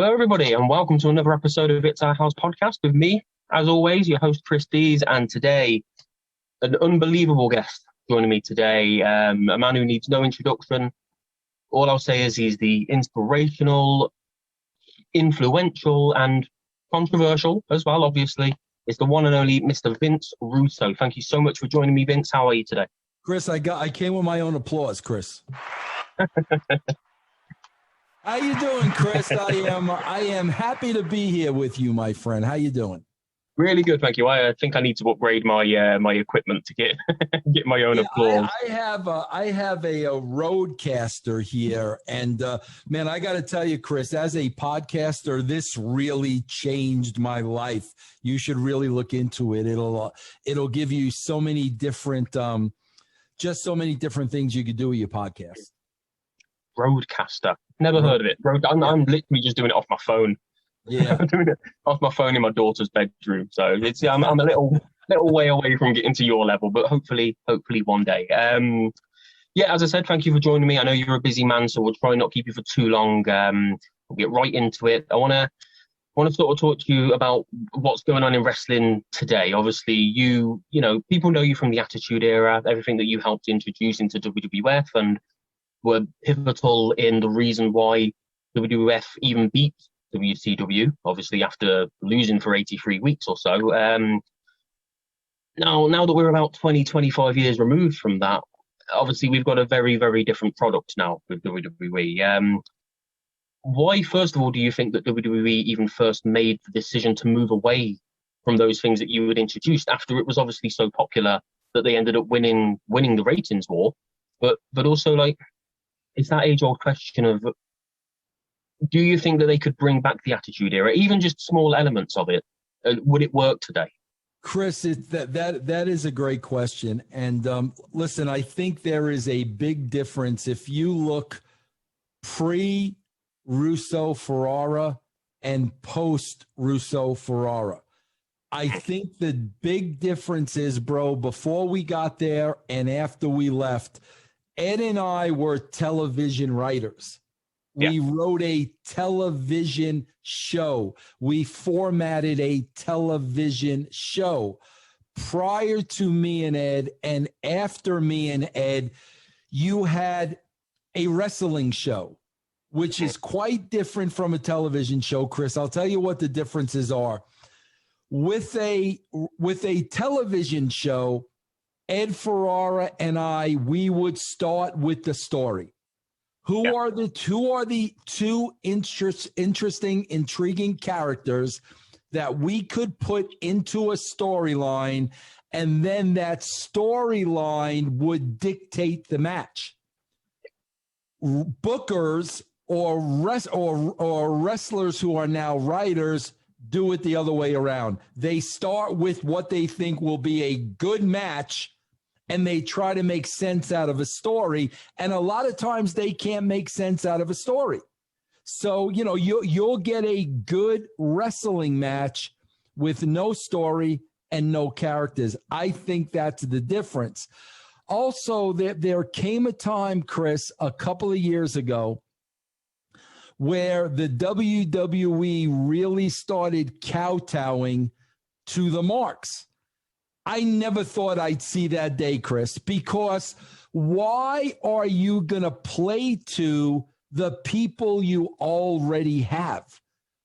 Hello, everybody, and welcome to another episode of It's Our House podcast with me, as always, your host, Chris Dees, and today, an unbelievable guest joining me today, a man who needs no introduction. All I'll say is he's the inspirational, influential, and controversial as well, obviously. It's the one and only Mr. Vince Russo. Thank you so much for joining me, Vince. How are you today? Chris, I came with my own applause, Chris. How you doing, Chris? I am happy to be here with you, my friend. How you doing? Really good, thank you. I think I need to upgrade my my equipment to get get my own applause. I have a roadcaster here, and man, I got to tell you, Chris, as a podcaster, this really changed my life. You should really look into it. It'll give you so many different just so many different things you could do with your podcast. Roadcaster. Never heard of it. I'm literally just doing it off my phone. Yeah, I'm doing it off my phone in my daughter's bedroom. So it's I'm a little way away from getting to your level, but hopefully one day. Yeah, as I said, thank you for joining me. I know you're a busy man, so we'll try not keep you for too long. We'll get right into it. I want to sort of talk to you about what's going on in wrestling today. Obviously, you know, people know you from the Attitude Era, everything that you helped introduce into WWF, and were pivotal in the reason why WWF even beat WCW, obviously after losing for 83 weeks or so. Now that we're about 25 years removed from that, obviously we've got a very, very different product now with WWE. Why, first of all, do you think that WWE even first made the decision to move away from those things that you had introduced after it was obviously so popular that they ended up winning the ratings war? But also, like, it's that age-old question of, do you think that they could bring back the Attitude Era, even just small elements of it? Would it work today? Chris, that is a great question. And listen, I think there is a big difference if you look pre-Russo Ferrara and post-Russo Ferrara. I think the big difference is, bro, before we got there and after we left, Ed and I were television writers. We wrote a television show. We formatted a television show. Prior to me and Ed, and after me and Ed, you had a wrestling show, which is quite different from a television show, Chris. I'll tell you what the differences are. With a television show, Ed Ferrara and I, we would start with the story. Who are the two interesting, intriguing characters that we could put into a storyline, and then that storyline would dictate the match. Bookers or wrestlers who are now writers do it the other way around. They start with what they think will be a good match, and they try to make sense out of a story. And a lot of times they can't make sense out of a story. So, you know, you'll get a good wrestling match with no story and no characters. I think that's the difference. Also, there came a time, Chris, a couple of years ago, where the WWE really started kowtowing to the marks. I never thought I'd see that day, Chris, because why are you going to play to the people you already have?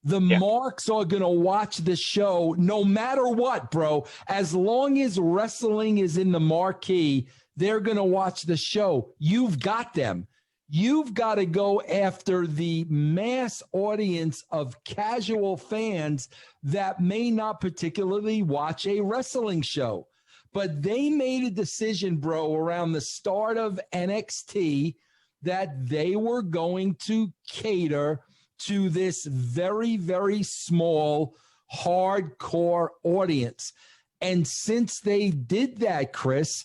The marks are going to watch the show no matter what, bro. As long as wrestling is in the marquee, they're going to watch the show. You've got them. You've got to go after the mass audience of casual fans that may not particularly watch a wrestling show. But they made a decision, bro, around the start of NXT that they were going to cater to this very, very small, hardcore audience. And since they did that, Chris,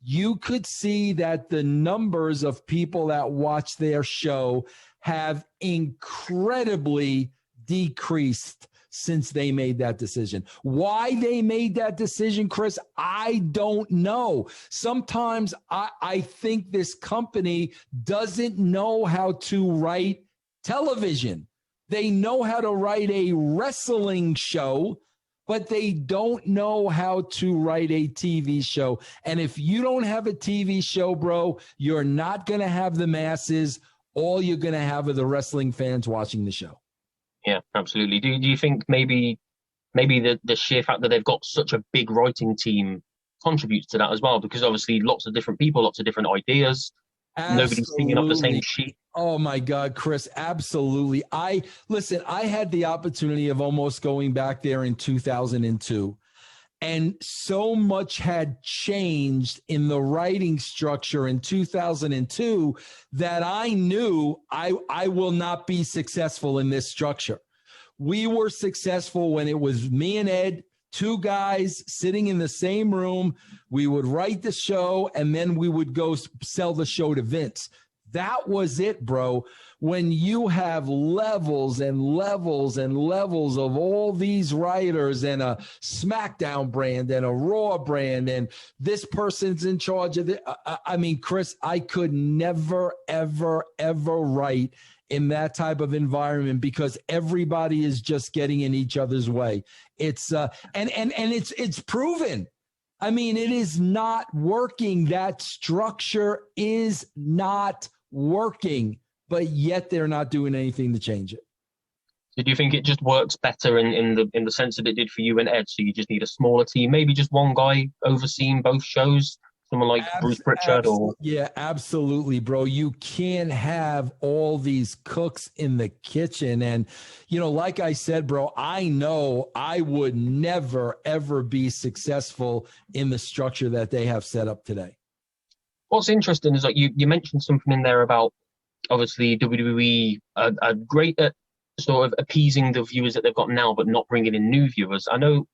you could see that the numbers of people that watch their show have incredibly decreased since they made that decision. Why they made that decision, Chris, I don't know. Sometimes I think this company doesn't know how to write television. They know how to write a wrestling show, but they don't know how to write a TV show. And if you don't have a TV show, bro, you're not going to have the masses. All you're going to have are the wrestling fans watching the show. Yeah, absolutely. Do you think maybe the sheer fact that they've got such a big writing team contributes to that as well? Because obviously lots of different people, lots of different ideas. Absolutely. Nobody's picking up the same sheet. Oh my God, Chris, absolutely. I had the opportunity of almost going back there in 2002, and so much had changed in the writing structure in 2002 that I knew I will not be successful in this structure. We were successful when it was me and Ed, two guys sitting in the same room. We would write the show, and then we would go sell the show to Vince. That was it, bro. When you have levels and levels and levels of all these writers and a SmackDown brand and a Raw brand, and this person's in charge of it. I mean, Chris, I could never, ever, ever write in that type of environment because everybody is just getting in each other's way. It's and it's proven. I mean, it is not working. That structure is not working, but yet they're not doing anything to change it. So do you think it just works better in the sense that it did for you and Ed? So you just need a smaller team, maybe just one guy overseeing both shows, someone like Bruce Pritchard? Yeah, absolutely, bro. You can't have all these cooks in the kitchen. And, like I said, bro, I know I would never, ever be successful in the structure that they have set up today. What's interesting is like you mentioned something in there about obviously WWE are great at sort of appeasing the viewers that they've got now, but not bringing in new viewers. I know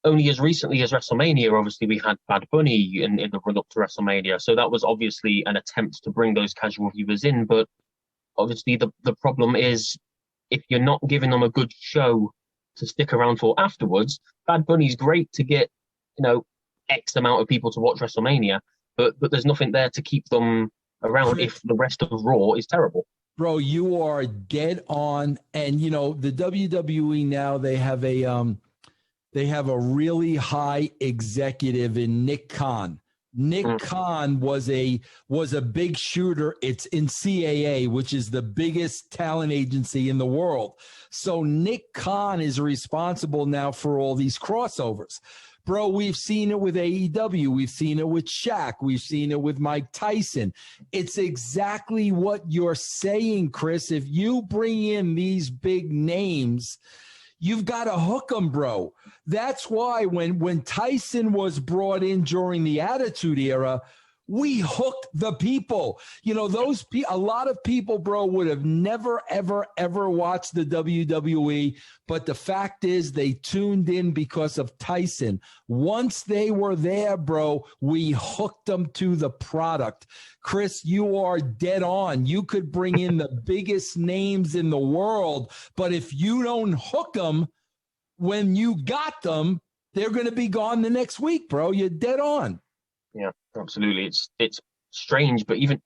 only as recently as WrestleMania, obviously we had Bad Bunny in the run up to WrestleMania, so that was obviously an attempt to bring those casual viewers in. But obviously the problem is if you're not giving them a good show to stick around for afterwards. Bad Bunny's great to get X amount of people to watch WrestleMania. But there's nothing there to keep them around if the rest of Raw is terrible. Bro, you are dead on. And, the WWE now, they have a really high executive in Nick Khan. Nick Khan was a big shooter. It's in CAA, which is the biggest talent agency in the world. So Nick Khan is responsible now for all these crossovers. Bro, we've seen it with AEW. We've seen it with Shaq. We've seen it with Mike Tyson. It's exactly what you're saying, Chris. If you bring in these big names, you've got to hook them, bro. That's why when Tyson was brought in during the Attitude Era, we hooked the people. A lot of people, bro, would have never, ever, ever watched the WWE. But the fact is they tuned in because of Tyson. Once they were there, bro, we hooked them to the product. Chris, you are dead on. You could bring in the biggest names in the world, but if you don't hook them when you got them, they're going to be gone the next week, bro. You're dead on. Yeah, absolutely. It's strange, but even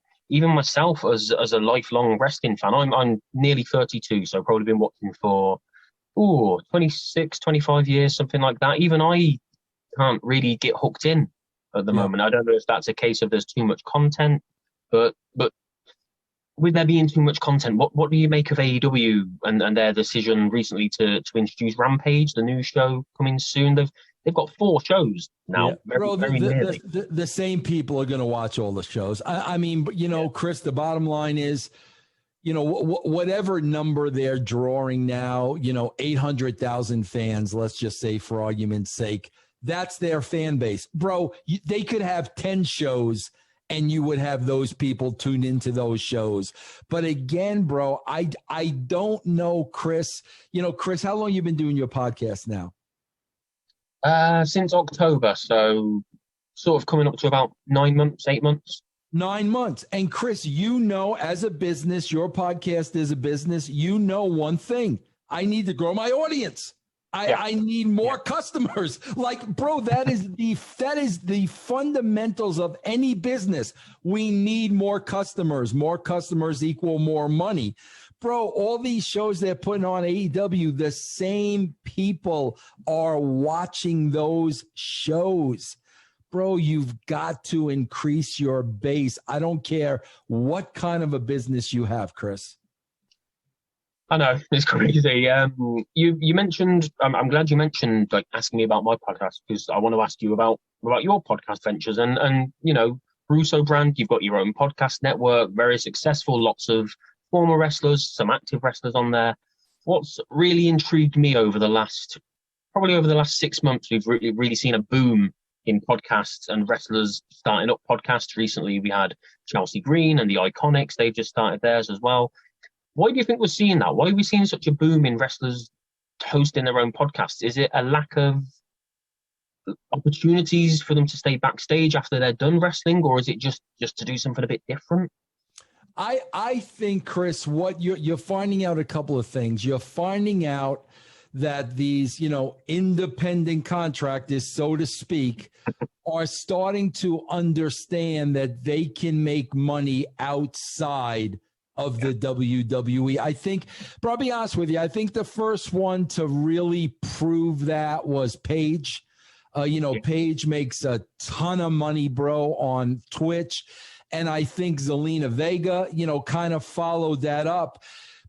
myself as a lifelong wrestling fan, I'm nearly 32, so I've probably been watching for 26, 25 years, something like that. Even I can't really get hooked in at the moment. I don't know if that's a case of there's too much content, but with there being too much content, what do you make of AEW and their decision recently to introduce Rampage, the new show coming soon? They've got 4 shows now. Yeah. The same people are going to watch all the shows. I mean, Chris, the bottom line is, whatever number they're drawing now, 800,000 fans, let's just say for argument's sake, that's their fan base. Bro, they could have 10 shows and you would have those people tuned into those shows. But again, bro, I don't know, Chris. Chris, how long you been doing your podcast now? Since October, so sort of coming up to about 9 months, 8 months. 9 months. And Chris, as a business, your podcast is a business, one thing. I need to grow my audience. I need more customers. Like, bro, that is the fundamentals of any business. We need more customers. More customers equal more money. Bro, all these shows they're putting on AEW, the same people are watching those shows. Bro, you've got to increase your base. I don't care what kind of a business you have, Chris. I know, it's crazy. You mentioned, I'm glad you mentioned like asking me about my podcast, because I want to ask you about your podcast ventures and Russo brand. You've got your own podcast network, very successful, lots of former wrestlers, some active wrestlers on there. What's really intrigued me over the last 6 months, we've really seen a boom in podcasts and wrestlers starting up podcasts. Recently, we had Chelsea Green and the Iconics. They've just started theirs as well. Why do you think we're seeing that? Why are we seeing such a boom in wrestlers hosting their own podcasts? Is it a lack of opportunities for them to stay backstage after they're done wrestling, or is it just to do something a bit different? I think, Chris, what you're finding out a couple of things. You're finding out that these, independent contractors, so to speak, are starting to understand that they can make money outside of the WWE. I think, but I'll be honest with you, I think the first one to really prove that was Paige. Paige makes a ton of money, bro, on Twitch. And I think Zelina Vega, kind of followed that up.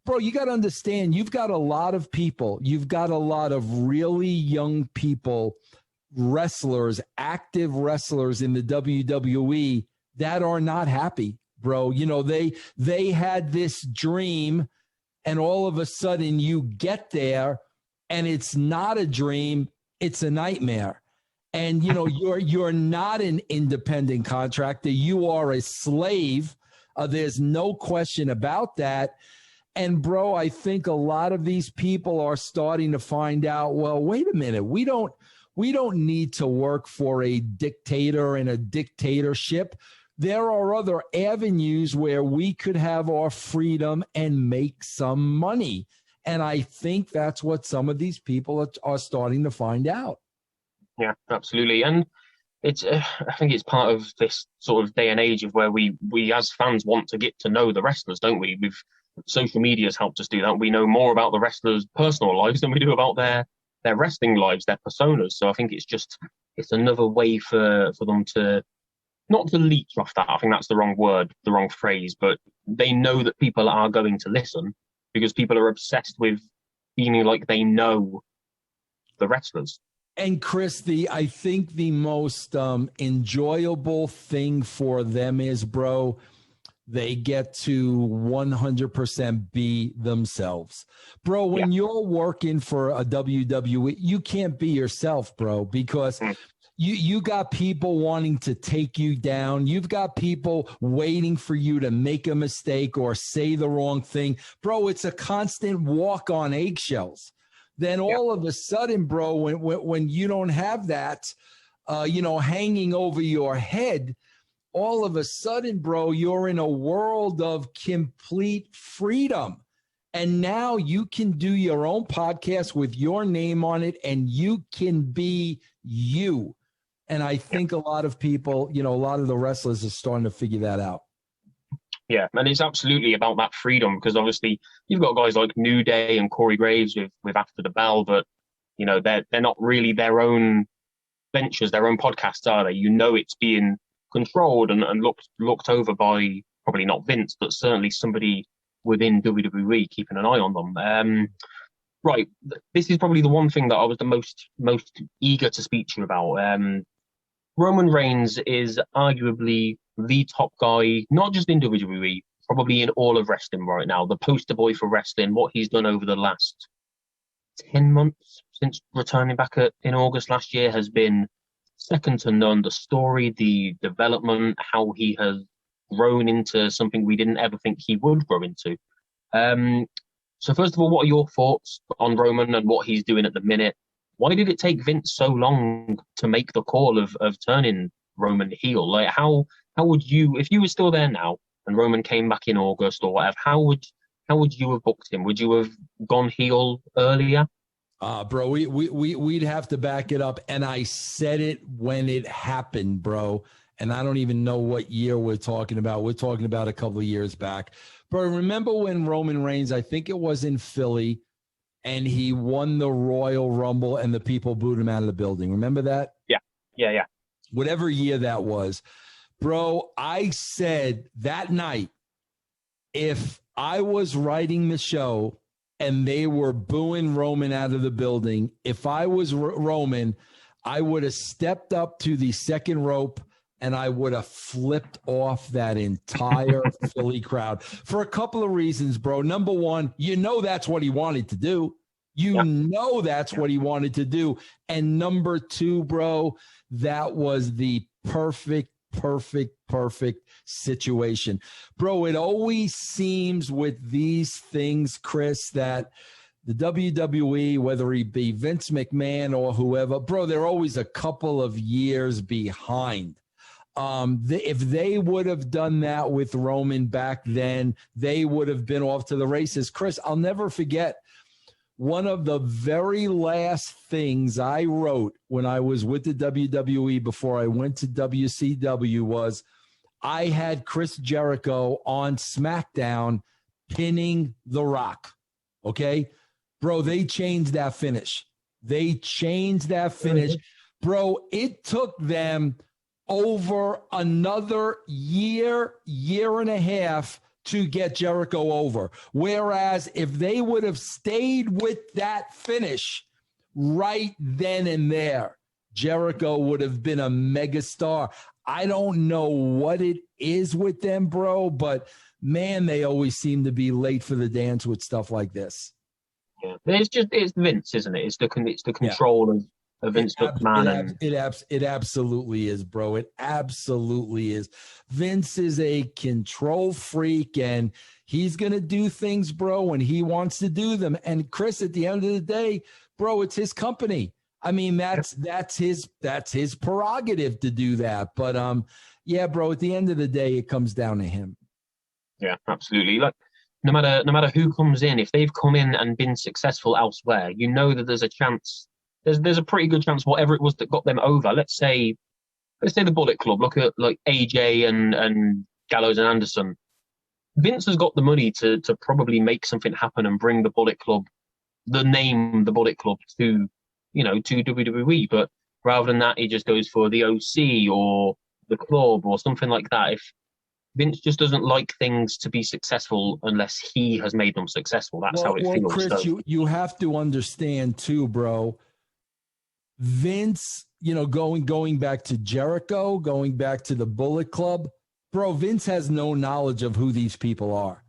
Bro, you got to understand, you've got a lot of people. You've got a lot of really young people, wrestlers, active wrestlers in the WWE that are not happy, bro. They had this dream, and all of a sudden you get there and it's not a dream, it's a nightmare. And, you're not an independent contractor. You are a slave. There's no question about that. And, bro, I think a lot of these people are starting to find out, well, wait a minute. We don't need to work for a dictator and a dictatorship. There are other avenues where we could have our freedom and make some money. And I think that's what some of these people are starting to find out. Yeah, absolutely. And it's I think it's part of this sort of day and age of where we as fans want to get to know the wrestlers, don't we? Social media has helped us do that. We know more about the wrestlers' personal lives than we do about their wrestling lives, their personas. So I think it's another way for them to, not to leech off that. I think that's the wrong word, the wrong phrase, but they know that people are going to listen because people are obsessed with feeling like they know the wrestlers. And Chris, I think the most enjoyable thing for them is, bro, they get to 100% be themselves. Bro, when you're working for a WWE, you can't be yourself, bro, because you got people wanting to take you down. You've got people waiting for you to make a mistake or say the wrong thing. Bro, it's a constant walk on eggshells. Then all of a sudden, bro, when you don't have that, hanging over your head, all of a sudden, bro, you're in a world of complete freedom. And now you can do your own podcast with your name on it, and you can be you. And I think a lot of people, a lot of the wrestlers are starting to figure that out. Yeah, and it's absolutely about that freedom, because obviously you've got guys like New Day and Corey Graves with After the Bell, but they're not really their own ventures, their own podcasts, are they? It's being controlled and looked over by probably not Vince, but certainly somebody within WWE keeping an eye on them. Right, this is probably the one thing that I was the most eager to speak to you about. Roman Reigns is arguably the top guy, not just in WWE, probably in all of wrestling right now. The poster boy for wrestling, what he's done over the last 10 months since returning back in August last year has been second to none. The story, the development, how he has grown into something we didn't ever think he would grow into. So first of all, what are your thoughts on Roman and what he's doing at the minute? Why did it take Vince so long to make the call of turning Roman heel? Like, how would you, if you were still there now and Roman came back in August or whatever, how would you have booked him? Would you have gone heel earlier? Bro, we'd have to back it up. And I said it when it happened, bro. And I don't even know what year we're talking about. We're talking about a couple of years back. But remember when Roman Reigns, I think it was in Philly, and he won the Royal Rumble and the people booed him out of the building. Remember that? Yeah. Whatever year that was. Bro, I said that night, if I was writing the show and they were booing Roman out of the building, if I was Roman, I would have stepped up to the second rope and I would have flipped off that entire Philly crowd for a couple of reasons, bro. Number one, that's what he wanted to do. That's what he wanted to do. And number two, bro, that was the perfect situation. Bro, it always seems with these things, Chris, that the WWE, whether he be Vince McMahon or whoever, bro, they're always a couple of years behind. If they would have done that with Roman back then, they would have been off to the races. Chris, I'll never forget one of the very last things I wrote when I was with the WWE before I went to WCW was I had Chris Jericho on SmackDown pinning The Rock. Okay? Bro, they changed that finish. Bro, it took them over another year and a half to get Jericho over. Whereas if they would have stayed with that finish right then and there, Jericho would have been a megastar. I don't know what it is with them, bro, but man, they always seem to be late for the dance with stuff like this. Yeah, it's Vince, isn't it? It's the control of Vince McMahon. It absolutely is, bro. It absolutely is. Vince is a control freak, and he's gonna do things, bro, when he wants to do them. And Chris, at the end of the day, bro, it's his company. I mean, that's his prerogative to do that. But yeah, bro, at the end of the day, it comes down to him. Yeah, absolutely. Like no matter who comes in, if they've come in and been successful elsewhere, that there's a chance. There's a pretty good chance whatever it was that got them over. Let's say the Bullet Club. Look at like AJ and Gallows and Anderson. Vince has got the money to probably make something happen and bring the Bullet Club, the Bullet Club to WWE. But rather than that, he just goes for the OC or the club or something like that. If Vince just doesn't like things to be successful unless he has made them successful. That's how it feels. Chris, you have to understand too, bro. Vince, going back to Jericho, going back to the Bullet Club, bro, Vince has no knowledge of who these people are.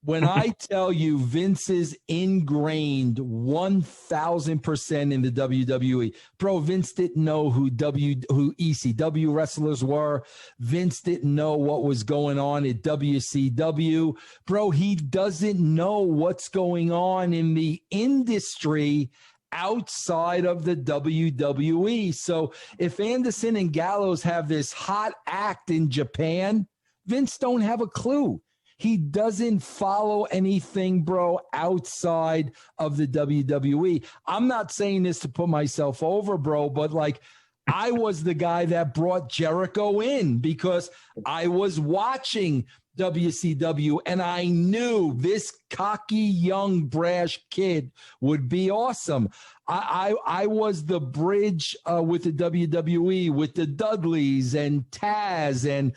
When I tell you Vince is ingrained 1,000% in the WWE, bro, Vince didn't know who ECW wrestlers were. Vince didn't know what was going on at WCW. Bro, he doesn't know what's going on in the industry outside of the WWE. So if Anderson and Gallows have this hot act in Japan, Vince don't have a clue. He doesn't follow anything, bro, outside of the WWE. I'm not saying this to put myself over, bro, but like I was the guy that brought Jericho in because I was watching WCW and I knew this cocky, young, brash kid would be awesome. I was the bridge with the WWE, with the Dudleys and Taz and,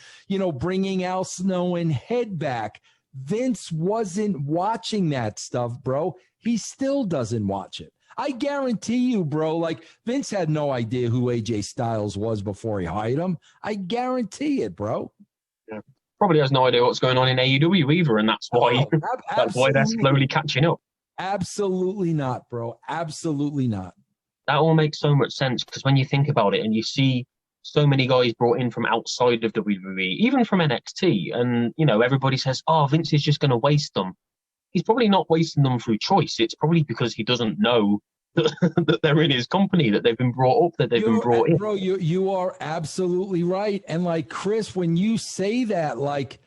bringing Al Snow and Head back. Vince wasn't watching that stuff, bro. He still doesn't watch it. I guarantee you, bro, like Vince had no idea who AJ Styles was before he hired him. I guarantee it, bro. Yeah. Probably has no idea what's going on in AEW either, and that's why they're slowly catching up. Absolutely not, bro. Absolutely not. That all makes so much sense because when you think about it and you see so many guys brought in from outside of WWE, even from NXT, and everybody says, "Oh, Vince is just going to waste them." He's probably not wasting them through choice. It's probably because he doesn't know that they're in his company, that they've been brought up, that they've been brought in. Bro, you are absolutely right. And like Chris, when you say that, like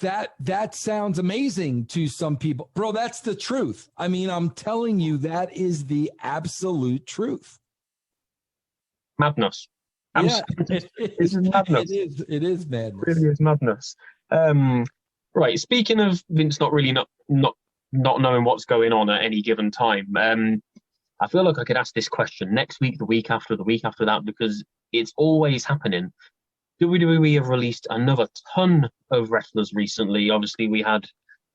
that sounds amazing to some people. Bro, that's the truth. I mean, I'm telling you, that is the absolute truth. Madness. Yeah, It's madness. it is madness. Really is madness. Right. Speaking of Vince not knowing what's going on at any given time, I feel like I could ask this question next week, the week after that, because it's always happening. WWE have released another ton of wrestlers recently. Obviously, we had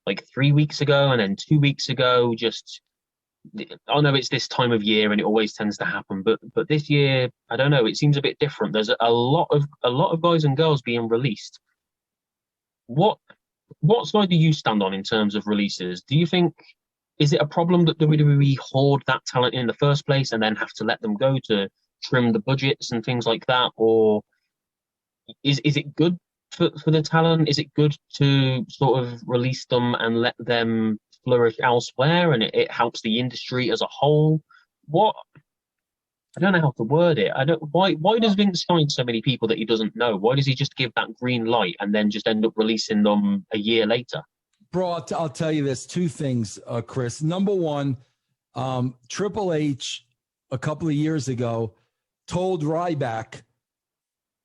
like 3 weeks ago and then 2 weeks ago. Just I know it's this time of year and it always tends to happen, but this year I don't know. It seems a bit different. There's a lot of guys and girls being released. What side do you stand on in terms of releases? Do you think is it a problem that WWE hoard that talent in the first place and then have to let them go to trim the budgets and things like that, or is it good for the talent? Is it good to sort of release them and let them flourish elsewhere, and it helps the industry as a whole? What I don't know how to word it. I don't. Why does Vince sign so many people that he doesn't know? Why does he just give that green light and then just end up releasing them a year later? Bro, I'll tell you this. Two things, Chris. Number one, Triple H a couple of years ago told Ryback,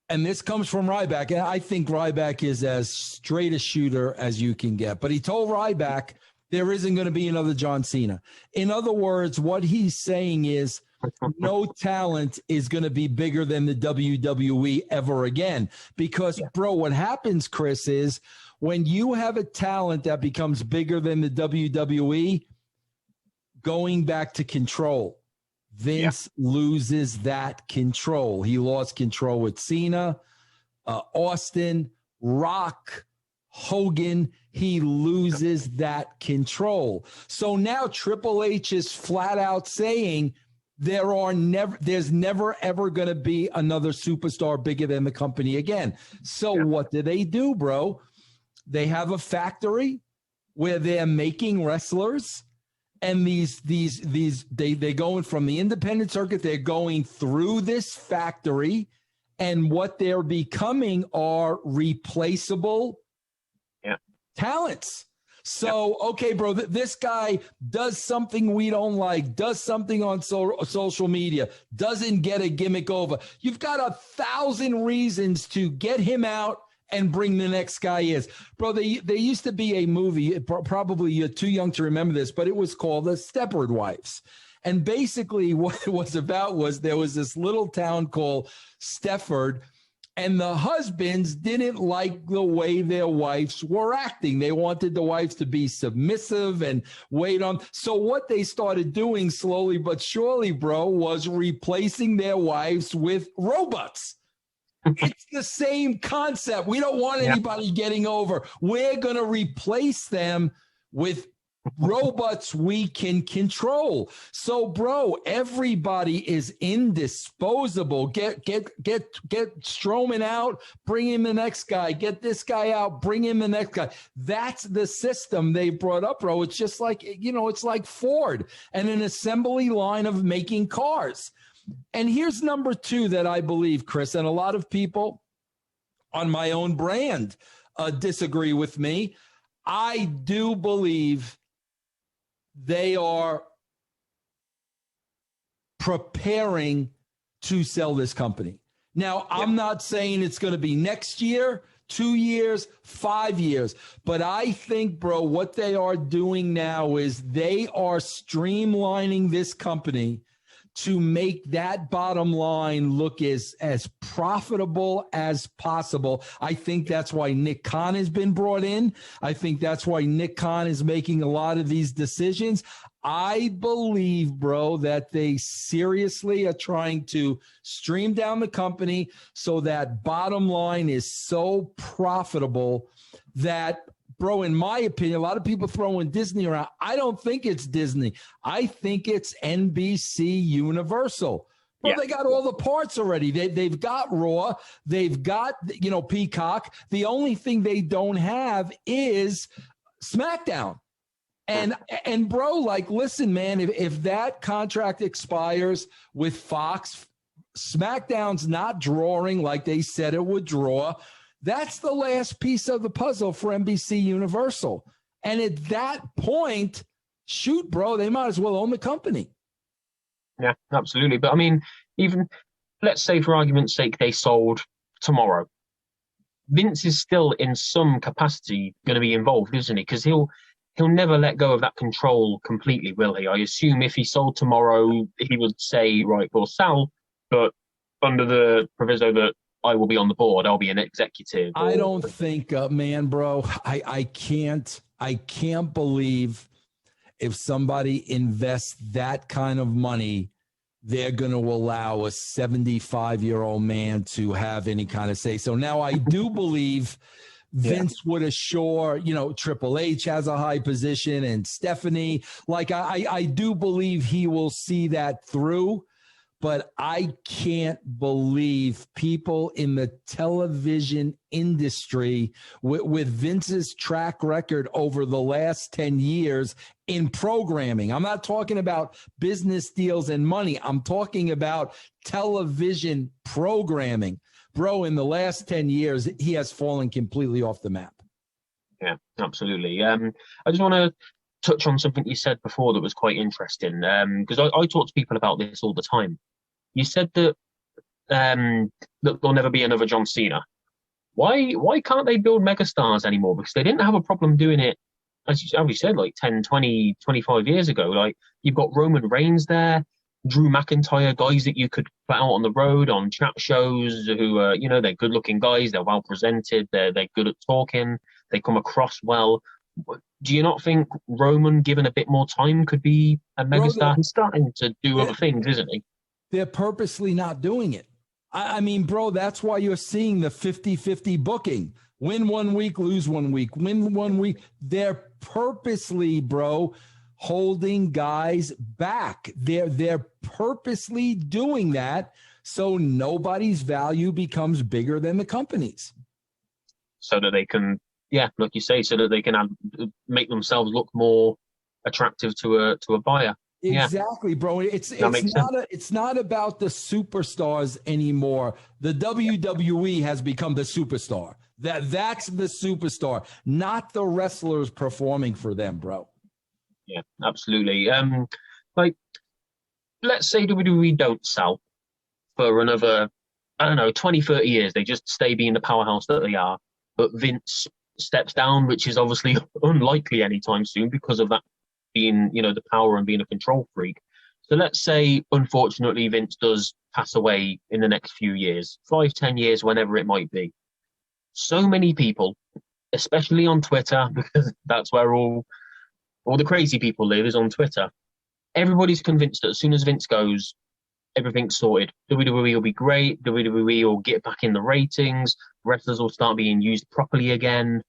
and this comes from Ryback, and I think Ryback is as straight a shooter as you can get. But he told Ryback there isn't going to be another John Cena. In other words, what he's saying is no talent is going to be bigger than the WWE ever again. Because, bro, what happens, Chris, is when you have a talent that becomes bigger than the WWE, going back to control, Vince loses that control. He lost control with Cena, Austin, Rock, Hogan. He loses that control. So now Triple H is flat out saying there's never ever going to be another superstar bigger than the company again. So what do, bro? They have a factory where they're making wrestlers. And they're going from the independent circuit, they're going through this factory, and what they're becoming are replaceable talents. So, okay, bro, this guy does something we don't like, does something on social media, doesn't get a gimmick over. You've got 1,000 reasons to get him out and bring the next guy is. Bro, there used to be a movie, probably you're too young to remember this, but it was called The Stepford Wives. And basically what it was about was there was this little town called Stepford, and the husbands didn't like the way their wives were acting. They wanted the wives to be submissive and wait on. So what they started doing slowly but surely, bro, was replacing their wives with robots. It's the same concept. We don't want anybody getting over. We're going to replace them with robots we can control. So, bro, everybody is indisposable. Get Strowman out, bring him the next guy. Get this guy out, bring him the next guy. That's the system they brought up, bro. It's just like, it's like Ford and an assembly line of making cars. And here's number two that I believe, Chris, and a lot of people on my own brand disagree with me. I do believe they are preparing to sell this company. Now, I'm not saying it's going to be next year, 2 years, 5 years. But I think, bro, what they are doing now is they are streamlining this company to make that bottom line look as profitable as possible. I think that's why Nick Khan has been brought in. I think that's why Nick Khan is making a lot of these decisions. I believe, bro, that they seriously are trying to stream down the company so that bottom line is so profitable that, bro, in my opinion, a lot of people throwing Disney around. I don't think it's Disney. I think it's NBC Universal. Bro, they got all the parts already. They've got Raw. They've got, Peacock. The only thing they don't have is SmackDown. And bro, listen, man, if that contract expires with Fox, SmackDown's not drawing like they said it would draw. That's the last piece of the puzzle for NBC Universal. And at that point, shoot, bro, they might as well own the company. Yeah, absolutely. But I mean, even let's say for argument's sake, they sold tomorrow. Vince is still in some capacity going to be involved, isn't he? Because he'll never let go of that control completely, will he? I assume if he sold tomorrow, he would say, right, we'll sell, but under the proviso that I will be on the board, I'll be an executive. I don't think, man, bro, I can't believe if somebody invests that kind of money, they're going to allow a 75-year-old man to have any kind of say. So now I do believe Vince would assure, Triple H has a high position and Stephanie. Like, I do believe he will see that through. But I can't believe people in the television industry with Vince's track record over the last 10 years in programming. I'm not talking about business deals and money. I'm talking about television programming. Bro, in the last 10 years, he has fallen completely off the map. Yeah, absolutely. I just want to touch on something you said before that was quite interesting, because I talk to people about this all the time. You said that there'll never be another John Cena. Why can't they build megastars anymore? Because they didn't have a problem doing it, as you said, like 10, 20, 25 years ago. Like, you've got Roman Reigns there, Drew McIntyre, guys that you could put out on the road on chat shows who are, they're good-looking guys, they're well-presented, they're good at talking, they come across well. Do you not think Roman, given a bit more time, could be a megastar? He's starting to do other things, isn't he? They're purposely not doing it. I mean, bro, that's why you're seeing the 50-50 booking. Win 1 week, lose 1 week, win 1 week. They're purposely, bro, holding guys back. They're purposely doing that so nobody's value becomes bigger than the company's. So that they can, like you say, so that they can make themselves look more attractive to a buyer. Exactly, bro. It's not about the superstars anymore. The WWE has become the superstar. That's the superstar, not the wrestlers performing for them, bro. Yeah, absolutely. Like, let's say WWE don't sell for another, 20, 30 years. They just stay being the powerhouse that they are. But Vince steps down, which is obviously unlikely anytime soon because of that being, the power and being a control freak. So let's say, unfortunately, Vince does pass away in the next few years, 5, 10 years, whenever it might be. So many people, especially on Twitter, because that's where all the crazy people live, is on Twitter. Everybody's convinced that as soon as Vince goes, everything's sorted. WWE will be great. WWE will get back in the ratings. Wrestlers will start being used properly again.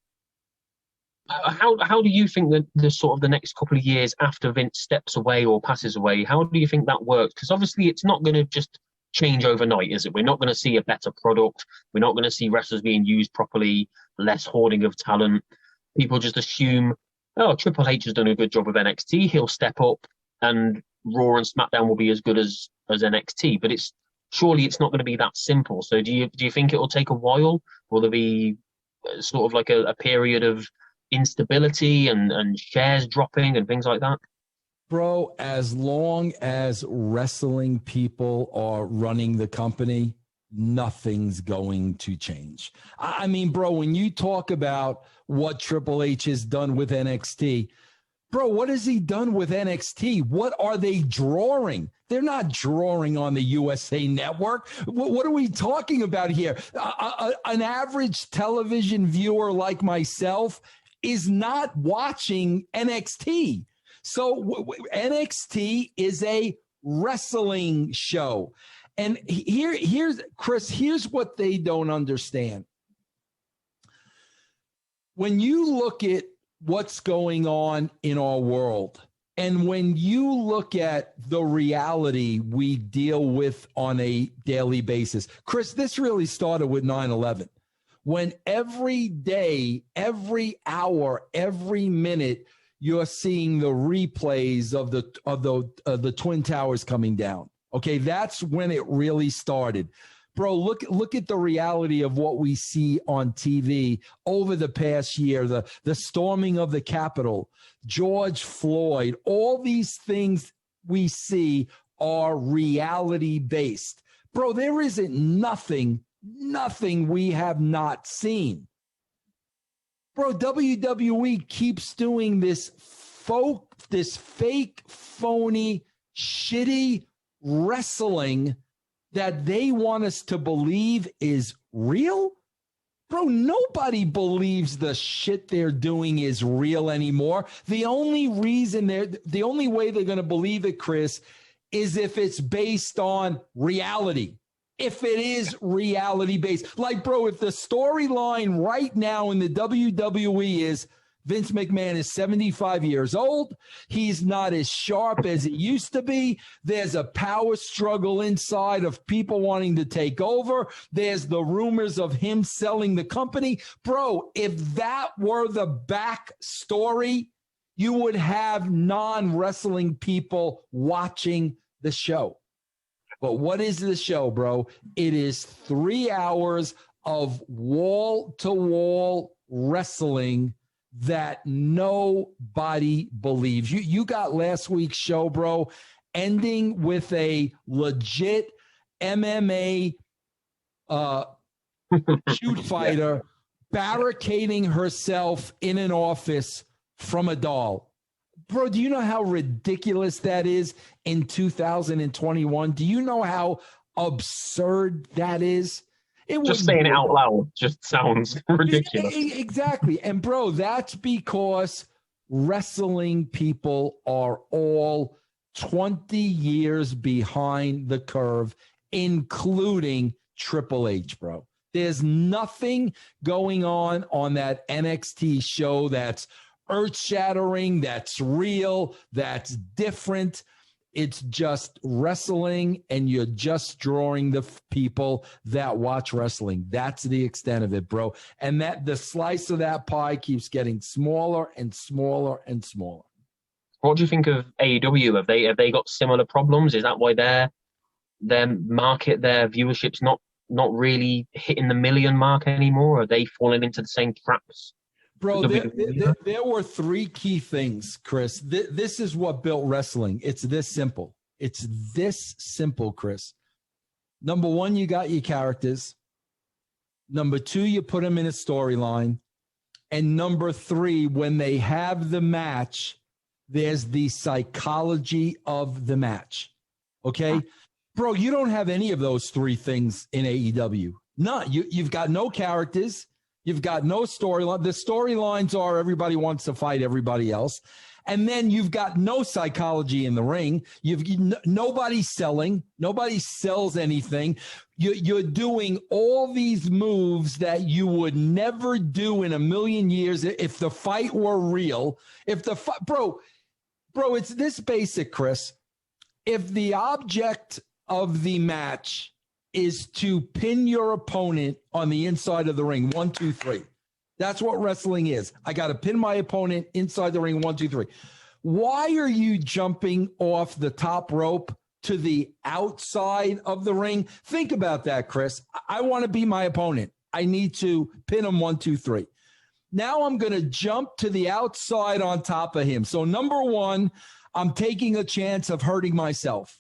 How do you think that the next couple of years after Vince steps away or passes away, how do you think that works? Because obviously it's not going to just change overnight, is it? We're not going to see a better product. We're not going to see wrestlers being used properly, less hoarding of talent. People just assume, Triple H has done a good job with NXT. He'll step up and Raw and SmackDown will be as good as NXT. But surely it's not going to be that simple. So do you think it will take a while? Will there be sort of like a period of instability and shares dropping and things like that? Bro, as long as wrestling people are running the company, nothing's going to change. I mean, bro, when you talk about what Triple H has done with NXT, bro, what has he done with NXT? What are they drawing? They're not drawing on the USA Network. What are we talking about here? An average television viewer like myself is not watching NXT. So NXT is a wrestling show. And here's Chris, here's what they don't understand. When you look at what's going on in our world, and when you look at the reality we deal with on a daily basis, Chris, this really started with 9/11. When every day, every hour, every minute, you're seeing the replays of the Twin Towers coming down. Okay, that's when it really started. Bro, look at the reality of what we see on TV over the past year, the storming of the Capitol, George Floyd, all these things we see are reality-based. Bro, there isn't nothing we have not seen. Bro, WWE keeps doing this fake, phony, shitty wrestling that they want us to believe is real. Bro, nobody believes the shit they're doing is real anymore. The only way they're going to believe it, Chris, is if it's based on reality. If it is reality based. Like, bro, if the storyline right now in the WWE is Vince McMahon is 75 years old. He's not as sharp as he used to be. There's a power struggle inside of people wanting to take over. There's the rumors of him selling the company. Bro, if that were the backstory, you would have non-wrestling people watching the show. But what is the show, bro? It is 3 hours of wall-to-wall wrestling that nobody believes. You got last week's show, bro, ending with a legit MMA shoot fighter barricading herself in an office from a doll. Bro, do you know how ridiculous that is in 2021? Do you know how absurd that is? Just saying it out loud just sounds ridiculous. Exactly. And, bro, that's because wrestling people are all 20 years behind the curve, including Triple H, bro. There's nothing going on that NXT show that's earth-shattering, that's real, that's different. It's just wrestling, and you're just drawing the people that watch wrestling. That's the extent of it, bro. And that the slice of that pie keeps getting smaller and smaller and smaller. What do you think of AEW? Have they got similar problems? Is that why their market, their viewership's not really hitting the million mark anymore? Are they falling into the same traps? Bro, there were three key things, Chris. This is what built wrestling. It's this simple. It's this simple, Chris. Number one, you got your characters. Number two, you put them in a storyline. And number three, when they have the match, there's the psychology of the match. Okay? Bro, you don't have any of those three things in AEW. None. You've got no characters. You've got no storyline. The storylines are everybody wants to fight everybody else. And then you've got no psychology in the ring. Nobody's selling. Nobody sells anything. You're doing all these moves that you would never do in a million years if the fight were real. Bro, it's this basic, Chris. If the object of the match is to pin your opponent on the inside of the ring. 1, 2, 3. That's what wrestling is. I got to pin my opponent inside the ring. 1, 2, 3. Why are you jumping off the top rope to the outside of the ring? Think about that, Chris. I want to be my opponent. I need to pin him 1, 2, 3. Now I'm going to jump to the outside on top of him. So number one, I'm taking a chance of hurting myself.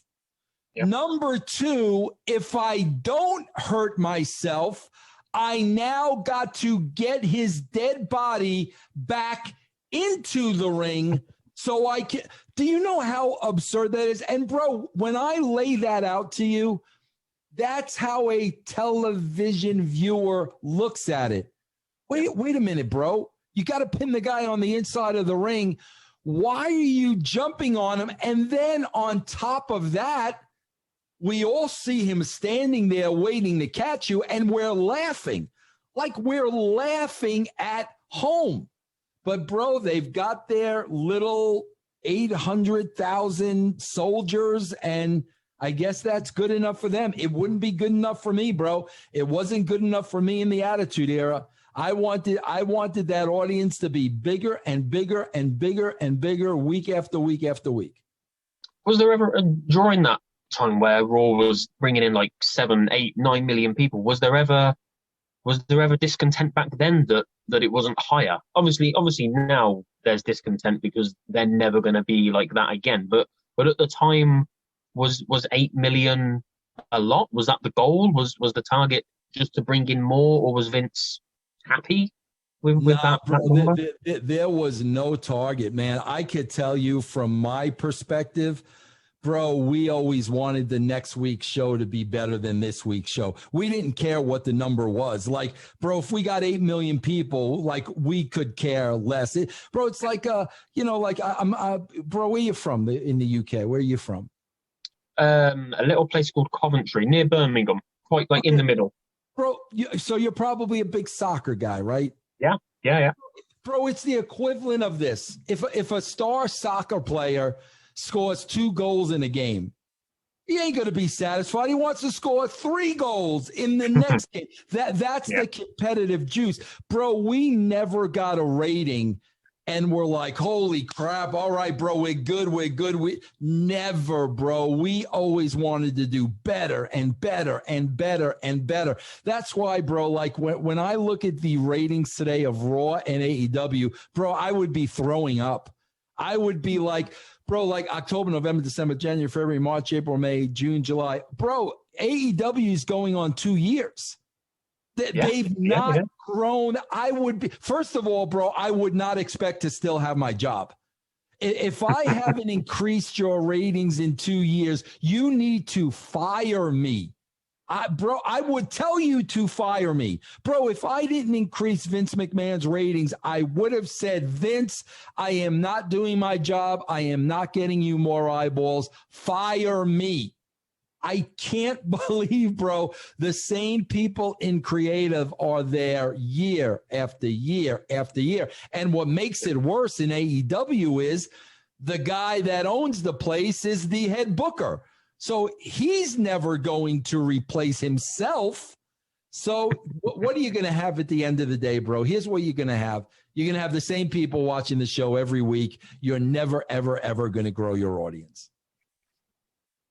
Yep. Number two, if I don't hurt myself, I now got to get his dead body back into the ring so I can. Do you know how absurd that is? And, bro, when I lay that out to you, that's how a television viewer looks at it. Wait a minute, bro. You got to pin the guy on the inside of the ring. Why are you jumping on him? And then on top of that, we all see him standing there waiting to catch you, and we're laughing. Like we're laughing at home. But, bro, they've got their little 800,000 soldiers, and I guess that's good enough for them. It wouldn't be good enough for me, bro. It wasn't good enough for me in the Attitude Era. I wanted that audience to be bigger and bigger and bigger and bigger week after week after week. Was there ever, during that time where Raw was bringing in like 7, 8, 9 million people, was there ever discontent back then that it wasn't higher? Obviously now there's discontent because they're never going to be like that again. But at the time, was 8 million a lot? Was that the goal? Was the target just to bring in more, or was Vince happy with Nah, that bro, number? there was no target, man. I could tell you from my perspective, bro, we always wanted the next week's show to be better than this week's show. We didn't care what the number was. Like, bro, if we got 8 million people, like, we could care less. Bro, it's like, bro, where you from in the UK? Where are you from? A little place called Coventry near Birmingham, quite like in Okay, the middle. bro, so you're probably a big soccer guy, right? Yeah, yeah, yeah. Bro, it's the equivalent of this. If a star soccer player scores 2 goals in a game, he ain't going to be satisfied. He wants to score 3 goals in the next game. That's Yeah. the competitive juice. Bro, we never got a rating and we're like, holy crap. All right, bro, we're good. We never, bro. We always wanted to do better and better and better and better. That's why, bro, like when I look at the ratings today of Raw and AEW, bro, I would be throwing up. I would be like, bro, like October, November, December, January, February, March, April, May, June, July. Bro, AEW is going on 2 years. They've not grown. I would be, first of all, bro, I would not expect to still have my job. If I haven't increased your ratings in 2 years, you need to fire me. Bro, I would tell you to fire me. Bro, if I didn't increase Vince McMahon's ratings, I would have said, Vince, I am not doing my job. I am not getting you more eyeballs. Fire me. I can't believe, bro, the same people in creative are there year after year after year. And what makes it worse in AEW is the guy that owns the place is the head booker. So he's never going to replace himself. So what are you going to have at the end of the day, bro? Here's what you're going to have. You're going to have the same people watching the show every week. You're never, ever, ever going to grow your audience.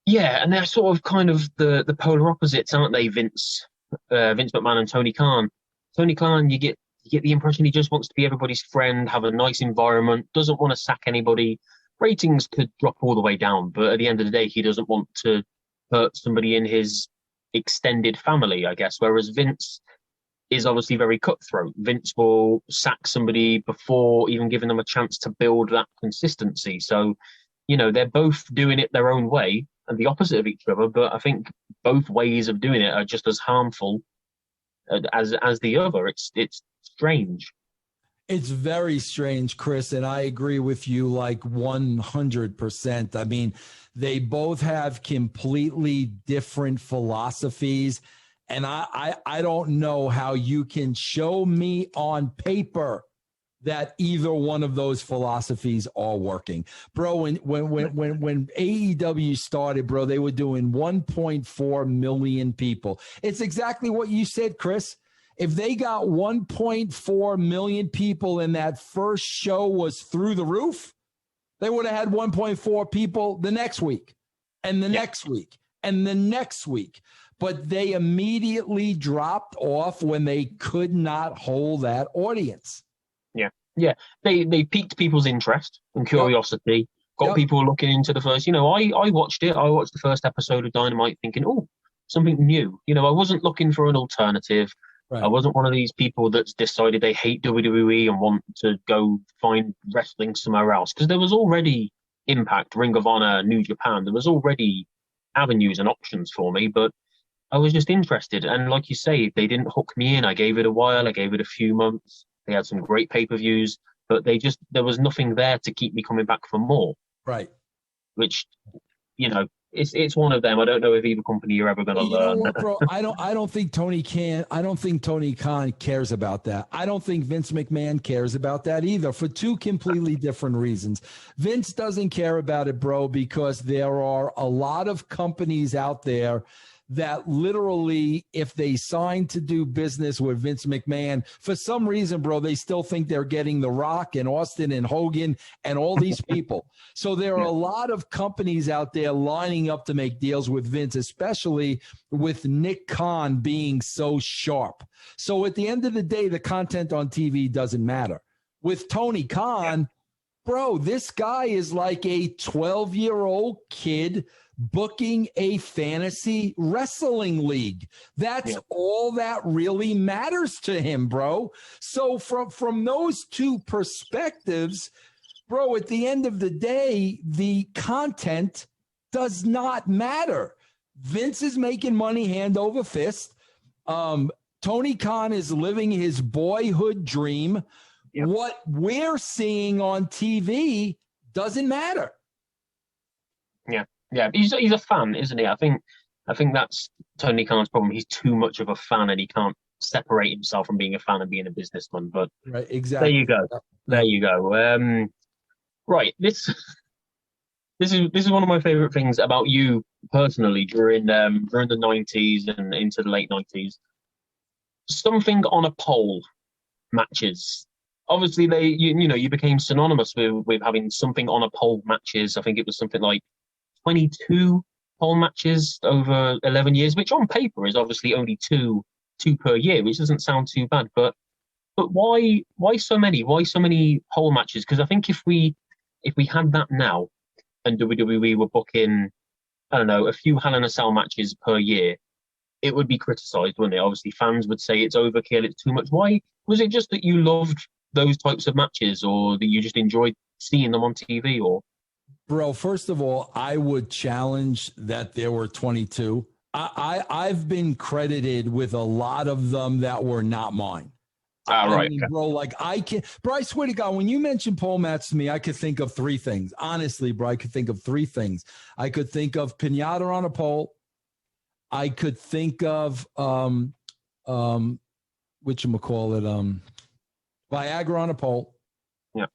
Yeah, and they're sort of kind of the polar opposites, aren't they? Vince McMahon and Tony Khan. Tony Khan, you get the impression he just wants to be everybody's friend, have a nice environment, doesn't want to sack anybody. Ratings could drop all the way down, but at the end of the day, he doesn't want to hurt somebody in his extended family, I guess. Whereas Vince is obviously very cutthroat. Vince will sack somebody before even giving them a chance to build that consistency. So, they're both doing it their own way and the opposite of each other, but I think both ways of doing it are just as harmful as the other. It's strange. It's very strange, Chris, and I agree with you like 100%. I mean, they both have completely different philosophies, and I don't know how you can show me on paper that either one of those philosophies are working. Bro, when AEW started, bro, they were doing 1.4 million people. It's exactly what you said, Chris. If they got 1.4 million people and that first show was through the roof, they would have had 1.4 people the next week and the next week and the next week. But they immediately dropped off when they could not hold that audience. Yeah, they piqued people's interest and curiosity, got people looking into the first. I watched it. I watched the first episode of Dynamite thinking, oh, something new. I wasn't looking for an alternative. Right. I wasn't one of these people that's decided they hate WWE and want to go find wrestling somewhere else. Because there was already Impact, Ring of Honor, New Japan. There was already avenues and options for me, but I was just interested. And like you say, they didn't hook me in. I gave it a while. I gave it a few months. They had some great pay-per-views, but there was nothing there to keep me coming back for more. Right. Which, it's one of them. I don't know if either company you're ever going to learn. Know what, bro? I don't think Tony Khan cares about that. I don't think Vince McMahon cares about that either, for two completely different reasons. Vince doesn't care about it, bro, because there are a lot of companies out there that literally, if they sign to do business with Vince McMahon, for some reason, bro, they still think they're getting The Rock and Austin and Hogan and all these people. So there are a lot of companies out there lining up to make deals with Vince, especially with Nick Khan being so sharp. So at the end of the day, the content on TV doesn't matter. With Tony Khan, bro, this guy is like a 12-year-old kid booking a fantasy wrestling league. That's all that really matters to him, bro. So from those two perspectives, bro, at the end of the day, the content does not matter. Vince is making money hand over fist. Tony Khan is living his boyhood dream. Yep. What we're seeing on TV doesn't matter. Yeah. He's a fan, isn't he? I think that's Tony Khan's problem. He's too much of a fan, and he can't separate himself from being a fan and being a businessman. But right, exactly. There you go. Right, this is one of my favorite things about you personally during the 90s and into the late 90s. Something on a pole matches. Obviously, you became synonymous with having something on a pole matches. I think it was something like 22 pole matches over 11 years, which on paper is obviously only two per year, which doesn't sound too bad. But why so many? Why so many pole matches? Because I think if we had that now, and WWE were booking, I don't know, a few Hell in a Cell matches per year, it would be criticised, wouldn't it? Obviously, fans would say it's overkill, it's too much. Why was it just that you loved those types of matches, or that you just enjoyed seeing them on TV? Or, bro, first of all, I would challenge that there were 22. I've been credited with a lot of them that were not mine. Right, mean, bro. Like bro, I swear to God, when you mention pole match to me, I could think of three things. Honestly, bro, I could think of three things. I could think of pinata on a pole. I could think of whatchamacallit, Viagra on a pole. Yeah.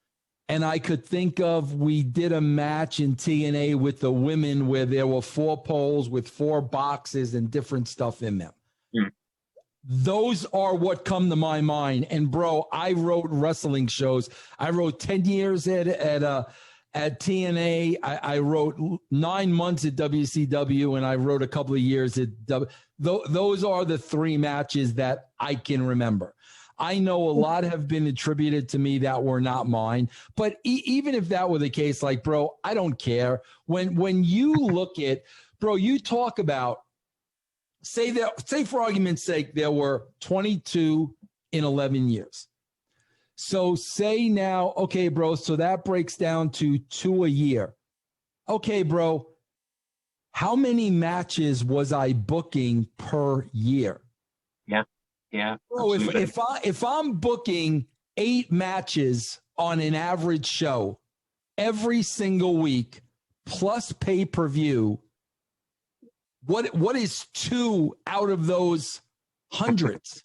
And I could think of, we did a match in TNA with the women where there were 4 poles with 4 boxes and different stuff in them. Mm. Those are what come to my mind. And bro, I wrote wrestling shows. I wrote 10 years at TNA. I wrote 9 months at WCW, and I wrote a couple of years at those are the 3 matches that I can remember. I know a lot have been attributed to me that were not mine, but even if that were the case, like, bro, I don't care. When you look at, bro, you talk about, say for argument's sake, there were 22 in 11 years. So say now, okay, bro, so that breaks down to 2 a year. Okay, bro, how many matches was I booking per year? Yeah. Bro, if I'm booking 8 matches on an average show every single week plus pay-per-view, what is 2 out of those hundreds?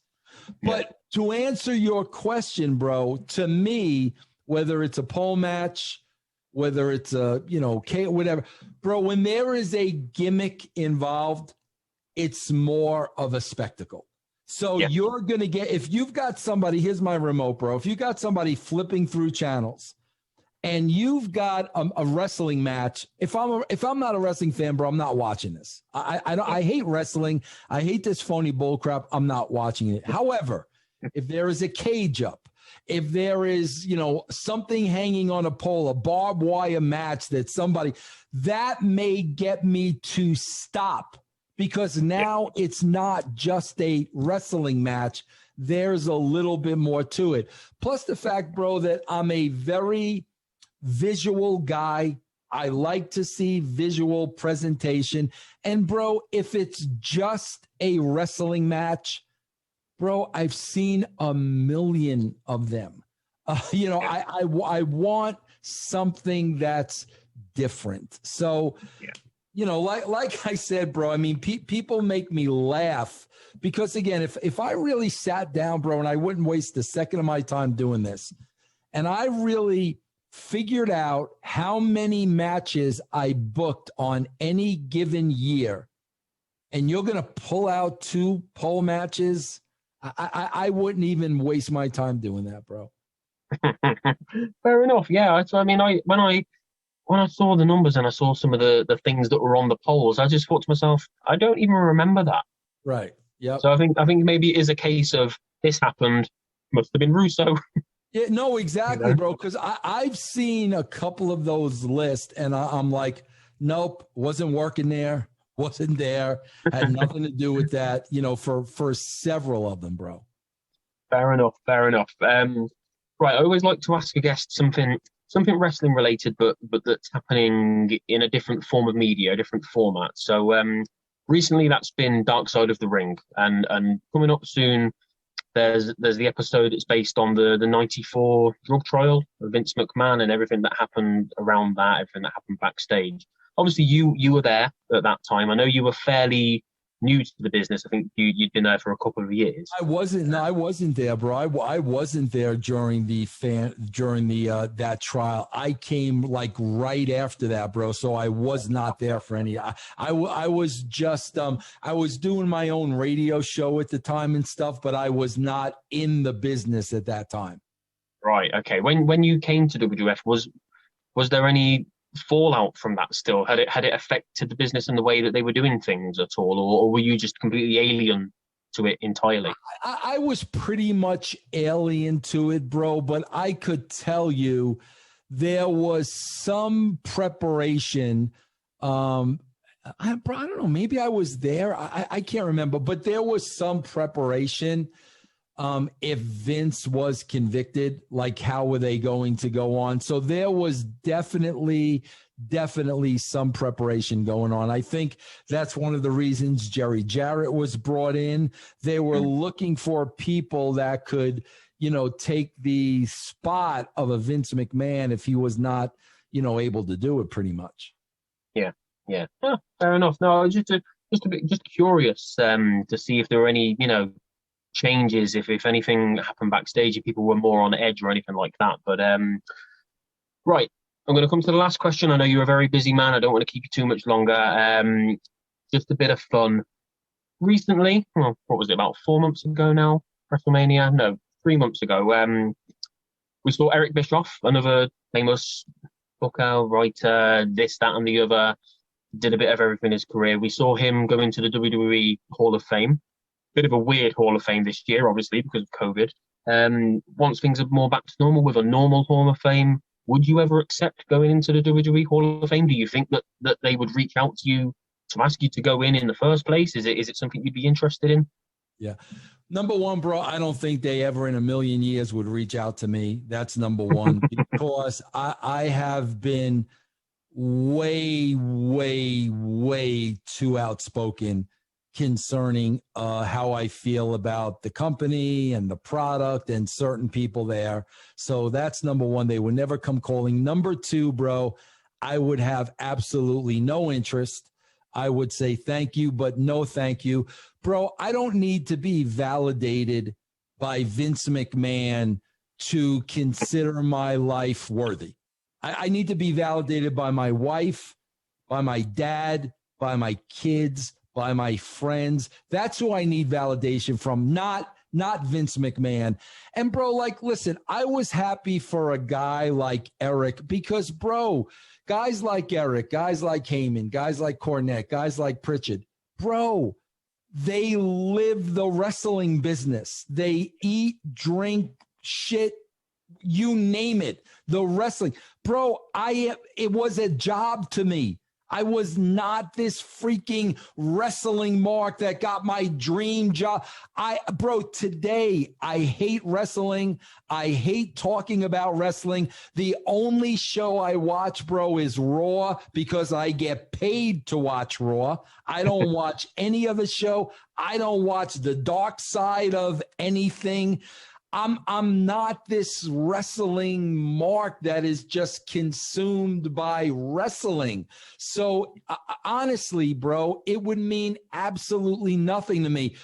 But to answer your question, bro, to me, whether it's a pole match, whether it's a, whatever, bro, when there is a gimmick involved, it's more of a spectacle. So you're going to get, if you've got somebody, here's my remote, bro. If you got somebody flipping through channels and you've got a wrestling match, if I'm not a wrestling fan, bro, I'm not watching this. I hate wrestling. I hate this phony bullcrap. I'm not watching it. However, if there is a cage up, if there is, something hanging on a pole, a barbed wire match that may get me to stop. Because now it's not just a wrestling match. There's a little bit more to it. Plus the fact, bro, that I'm a very visual guy. I like to see visual presentation. And, bro, if it's just a wrestling match, bro, I've seen a million of them. I want something that's different. So, like I said, bro, I mean, people make me laugh because, again, if I really sat down, bro, and I wouldn't waste a second of my time doing this, and I really figured out how many matches I booked on any given year, and you're going to pull out 2 pole matches, I wouldn't even waste my time doing that, bro. Fair enough. Yeah. I mean, when I saw the numbers and I saw some of the things that were on the polls, I just thought to myself, I don't even remember that. Right. Yeah. So I think maybe it is a case of this happened, must have been Russo. Yeah, no, exactly, bro. Because I've seen a couple of those lists, and I'm like, Nope, wasn't working there. Wasn't there. Had nothing to do with that, for several of them, bro. Fair enough. Fair enough. Right. I always like to ask a guest something wrestling related, but that's happening in a different form of media, a different format. So recently that's been Dark Side of the Ring, and coming up soon, there's the episode that's based on the '94 drug trial of Vince McMahon and everything that happened around that, everything that happened backstage. Obviously, you were there at that time. I know you were fairly new to the business. I think you'd been there for a couple of years. I wasn't there, bro. I wasn't there during that trial. I came like right after that, bro. So I was not there for any. I was just I was doing my own radio show at the time and stuff, but I was not in the business at that time. Right. Okay. When you came to WWF, was there any fallout from that still? Had it affected the business and the way that they were doing things at all, or were you just completely alien to it entirely? I was pretty much alien to it, bro, but I could tell you there was some preparation. I don't know, maybe I was there. I can't remember, but there was some preparation. If Vince was convicted, like how were they going to go on? So there was definitely some preparation going on. I think that's one of the reasons Jerry Jarrett was brought in. They were looking for people that could, take the spot of a Vince McMahon if he was not, able to do it pretty much. Yeah. Oh, fair enough. No, I was just a bit curious to see if there were any, changes, if anything happened backstage, if people were more on edge or anything like that. But right, I'm going to come to the last question. I know you're a very busy man. I don't want to keep you too much longer. Just a bit of fun. Recently, what was it, about 4 months ago now? WrestleMania? No, 3 months ago. We saw Eric Bischoff, another famous booker, writer, this, that, and the other. Did a bit of everything in his career. We saw him go into the WWE Hall of Fame. Bit of a weird Hall of Fame this year, obviously, because of COVID. Once things are more back to normal with a normal Hall of Fame, would you ever accept going into the WWE Hall of Fame? Do you think that they would reach out to you to ask you to go in the first place? Is it something you'd be interested in? Yeah. Number one, bro, I don't think they ever in a million years would reach out to me. That's number one, because I have been way too outspoken concerning how I feel about the company and the product and certain people there. So that's number one. They would never come calling. Number two, bro, I would have absolutely no interest. I would say thank you, but no thank you. Bro, I don't need to be validated by Vince McMahon to consider my life worthy. I need to be validated by my wife, by my dad, by my kids, by my friends. That's who I need validation from, not Vince McMahon. And bro, like, listen, I was happy for a guy like Eric because, bro, guys like Eric, guys like Heyman, guys like Cornette, guys like Pritchard, bro, they live the wrestling business. They eat, drink, shit, you name it, the wrestling. Bro, it was a job to me. I was not this freaking wrestling mark that got my dream job. Bro, today, I hate wrestling. I hate talking about wrestling. The only show I watch, bro, is Raw because I get paid to watch Raw. I don't watch any other show. I don't watch the dark side of anything. I'm not this wrestling mark that is just consumed by wrestling. So honestly, bro, it would mean absolutely nothing to me.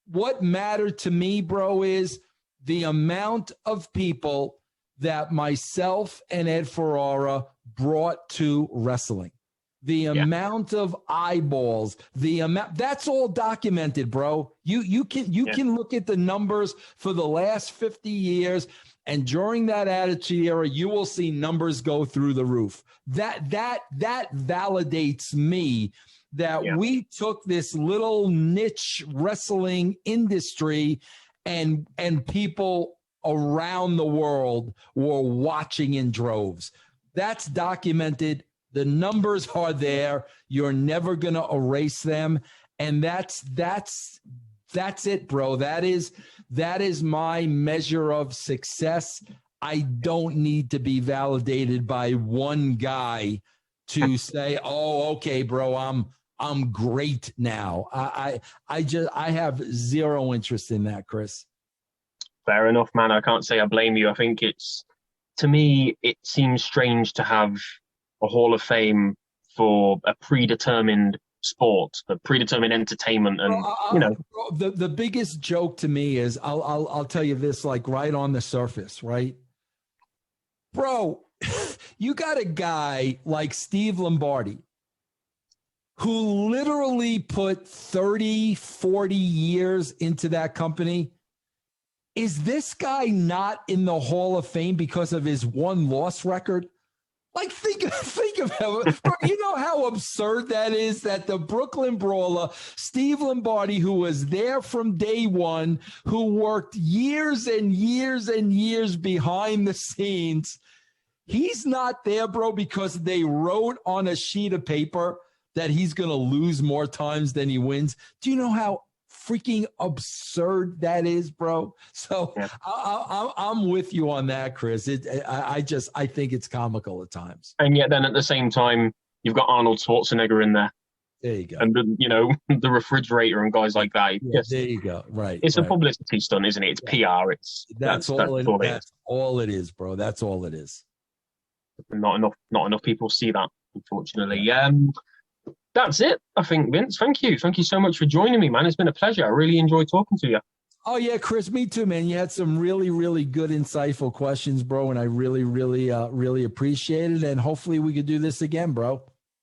What mattered to me, bro, is the amount of people that myself and Ed Ferrara brought to wrestling. The amount of eyeballs, the amount, that's all documented, bro. You can look at the numbers for the last 50 years, and during that Attitude Era, you will see numbers go through the roof. That validates me that we took this little niche wrestling industry and people around the world were watching in droves. That's documented. The numbers are there. You're never going to erase them. And that's it, bro. That is my measure of success. I don't need to be validated by one guy to say, "Oh, okay, bro, I'm great now." I have zero interest in that, Chris. Fair enough, man. I can't say I blame you. I think to me, it seems strange to have a Hall of Fame for a predetermined sport, a predetermined entertainment, and the biggest joke to me is I'll tell you this, like right on the surface, right, bro. You got a guy like Steve Lombardi who literally put 30, 40 years into that company. Is this guy not in the Hall of Fame because of his one-loss record? Like, think of it. You know how absurd that is, that the Brooklyn Brawler, Steve Lombardi, who was there from day one, who worked years and years and years behind the scenes, he's not there, bro, because they wrote on a sheet of paper that he's going to lose more times than he wins. Do you know how freaking absurd that is, bro? So yeah. I'm with you on that, Chris. I think it's comical at times. And yet then at the same time, you've got Arnold Schwarzenegger in there. There you go. And the refrigerator and guys like that. Yeah, there you go. Right. It's a publicity stunt, isn't it? It's PR. That's all it is, bro. That's all it is. Not enough people see that, unfortunately. That's it, I think, Vince. Thank you so much for joining me, man. It's been a pleasure. I really enjoyed talking to you. Oh yeah, Chris, me too, man. You had some really, really good, insightful questions, bro, and I really, really, really appreciate it. And hopefully we could do this again, bro.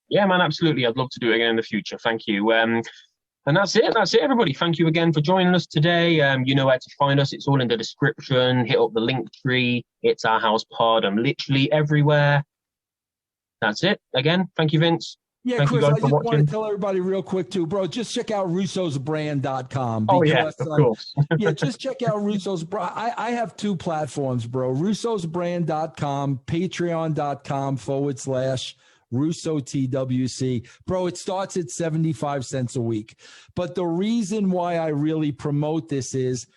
Yeah, man, absolutely. I'd love to do it again in the future. Thank you. And that's it. That's it, everybody. Thank you again for joining us today. You know where to find us. It's all in the description. Hit up the link tree. It's Our House Pod. I'm literally everywhere. That's it. Again, thank you, Vince. Yeah, thank Chris, I just want to tell everybody real quick, too, bro, just check out russosbrand.com. Oh, yeah, of course. Yeah, just check out Russo's. I have two platforms, bro, russosbrand.com, patreon.com/RussoTWC. Bro, it starts at 75 cents a week. But the reason why I really promote this is,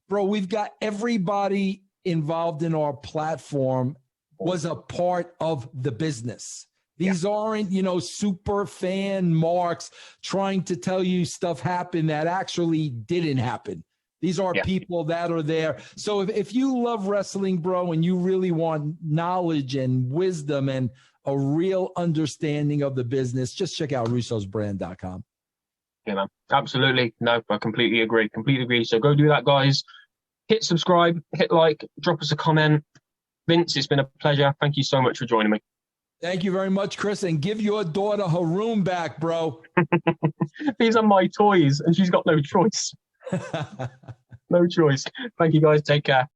bro, we've got everybody involved in our platform was a part of the business. These aren't, super fan marks trying to tell you stuff happened that actually didn't happen. These are people that are there. So if you love wrestling, bro, and you really want knowledge and wisdom and a real understanding of the business, just check out russosbrand.com. Yeah, man. Absolutely. No, I completely agree. So go do that, guys. Hit subscribe, hit like, drop us a comment. Vince, it's been a pleasure. Thank you so much for joining me. Thank you very much, Chris, and give your daughter her room back, bro. These are my toys, and she's got no choice. No choice. Thank you, guys. Take care.